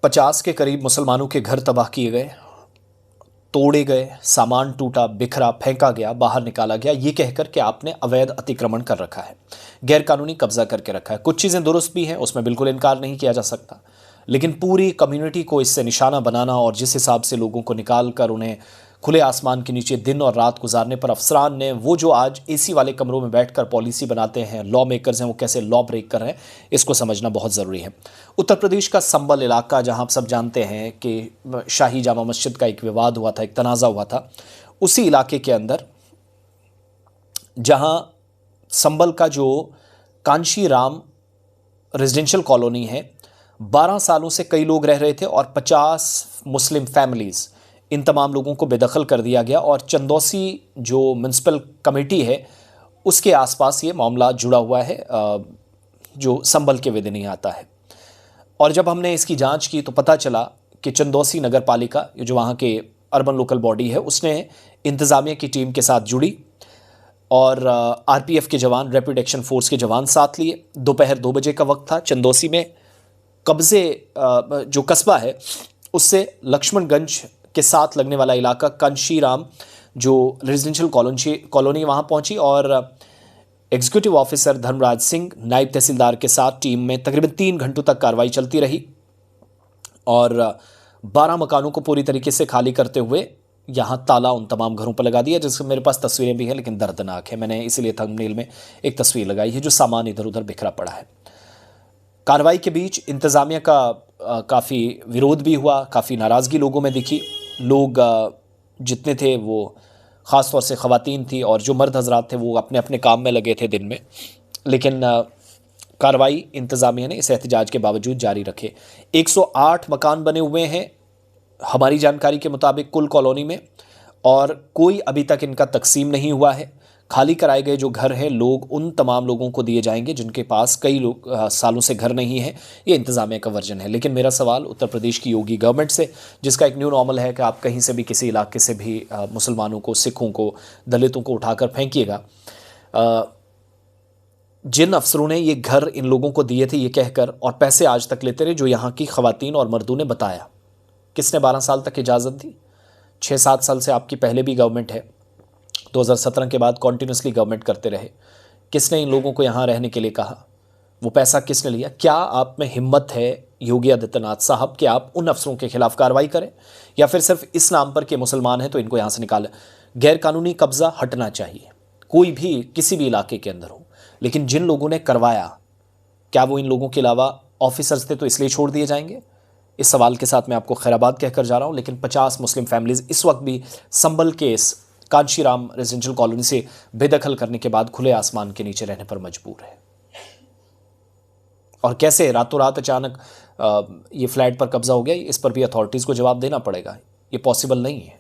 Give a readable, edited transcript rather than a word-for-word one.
50 के करीब मुसलमानों के घर तबाह किए गए, तोड़े गए, सामान टूटा, बिखरा, फेंका गया, बाहर निकाला गया, ये कहकर कि आपने अवैध अतिक्रमण कर रखा है, गैरकानूनी कब्जा करके रखा है। कुछ चीज़ें दुरुस्त भी हैं, उसमें बिल्कुल इनकार नहीं किया जा सकता, लेकिन पूरी कम्युनिटी को इससे निशाना बनाना और जिस हिसाब से लोगों को निकाल कर उन्हें खुले आसमान के नीचे दिन और रात गुजारने पर अफसरान ने, वो जो आज एसी वाले कमरों में बैठकर पॉलिसी बनाते हैं, लॉ मेकर्स हैं, वो कैसे लॉ ब्रेक कर रहे हैं, इसको समझना बहुत ज़रूरी है। उत्तर प्रदेश का संबल इलाका, जहां आप सब जानते हैं कि शाही जामा मस्जिद का एक विवाद हुआ था, एक तनाज़ा हुआ था, उसी इलाके के अंदर जहां संबल का जो कांशी राम रेजिडेंशियल कॉलोनी है, 12 सालों से कई लोग रह रहे थे और 50 मुस्लिम फैमिलीज़, इन तमाम लोगों को बेदखल कर दिया गया। और चंदौसी जो म्यूनसिपल कमेटी है, उसके आसपास ये मामला जुड़ा हुआ है, जो संबल के विधि नहीं आता है। और जब हमने इसकी जांच की तो पता चला कि चंदौसी नगर पालिका, जो वहाँ के अर्बन लोकल बॉडी है, उसने इंतज़ामिया की टीम के साथ जुड़ी और आरपीएफ के जवान, रैपिड एक्शन फोर्स के जवान साथ लिए। दोपहर 2 बजे का वक्त था। चंदौसी में कब्ज़े जो कस्बा है उससे लक्ष्मणगंज के साथ लगने वाला इलाका कांशीराम जो रेजिडेंशियल कॉलोनी वहाँ पहुँची और एग्जीक्यूटिव ऑफिसर धर्मराज सिंह, नायब तहसीलदार के साथ टीम में तकरीबन 3 घंटों तक कार्रवाई चलती रही और 12 मकानों को पूरी तरीके से खाली करते हुए यहाँ ताला उन तमाम घरों पर लगा दिया, जिसमें मेरे पास तस्वीरें भी हैं, लेकिन दर्दनाक है। मैंने इसीलिए थंबनेल में एक तस्वीर लगाई है, जो सामान इधर उधर बिखरा पड़ा है। कार्रवाई के बीच इंतज़ामिया का काफ़ी विरोध भी हुआ, काफ़ी नाराज़गी लोगों में दिखी। लोग जितने थे वो ख़ास तौर से ख़वातीन थी और जो मर्द हजरात थे वो अपने अपने काम में लगे थे दिन में, लेकिन कार्रवाई इंतज़ामिया ने इस एहतजाज के बावजूद जारी रखे। 108 मकान बने हुए हैं हमारी जानकारी के मुताबिक कुल कॉलोनी में, और कोई अभी तक इनका तकसीम नहीं हुआ है। खाली कराए गए जो घर हैं, लोग उन तमाम लोगों को दिए जाएंगे जिनके पास कई लोग सालों से घर नहीं है। ये इंतज़ामिया का वर्जन है। लेकिन मेरा सवाल उत्तर प्रदेश की योगी गवर्नमेंट से, जिसका एक न्यू नॉर्मल है कि आप कहीं से भी किसी इलाके से भी मुसलमानों को, सिखों को, दलितों को उठाकर फेंकिएगा, जिन अफसरों ने ये घर इन लोगों को दिए थे ये कहकर और पैसे आज तक लेते रहे, जो यहाँ की ख़वातीन और मर्दों ने बताया, किसने 12 साल तक इजाज़त दी? 6-7 साल से आपकी पहले भी गवर्नमेंट है, 2017 के बाद कॉन्टीन्यूसली गवर्नमेंट करते रहे। किसने इन लोगों को यहाँ रहने के लिए कहा? वो पैसा किसने लिया? क्या आप में हिम्मत है योगी आदित्यनाथ साहब कि आप उन अफसरों के खिलाफ कार्रवाई करें, या फिर सिर्फ इस नाम पर कि मुसलमान हैं तो इनको यहाँ से निकालें? गैरकानूनी कब्जा हटना चाहिए, कोई भी किसी भी इलाके के अंदर हो, लेकिन जिन लोगों ने करवाया, क्या वो इन लोगों के अलावा ऑफिसर्स थे तो इसलिए छोड़ दिए जाएंगे? इस सवाल के साथ मैं आपको खैराबाद कहकर जा रहा हूँ। लेकिन 50 मुस्लिम फैमिलीज़ इस वक्त भी संबल के इस कांशीराम रेजिडेंशियल कॉलोनी से बेदखल करने के बाद खुले आसमान के नीचे रहने पर मजबूर है। और कैसे रातों रात अचानक ये फ्लैट पर कब्जा हो गया, इस पर भी अथॉरिटीज़ को जवाब देना पड़ेगा। ये पॉसिबल नहीं है।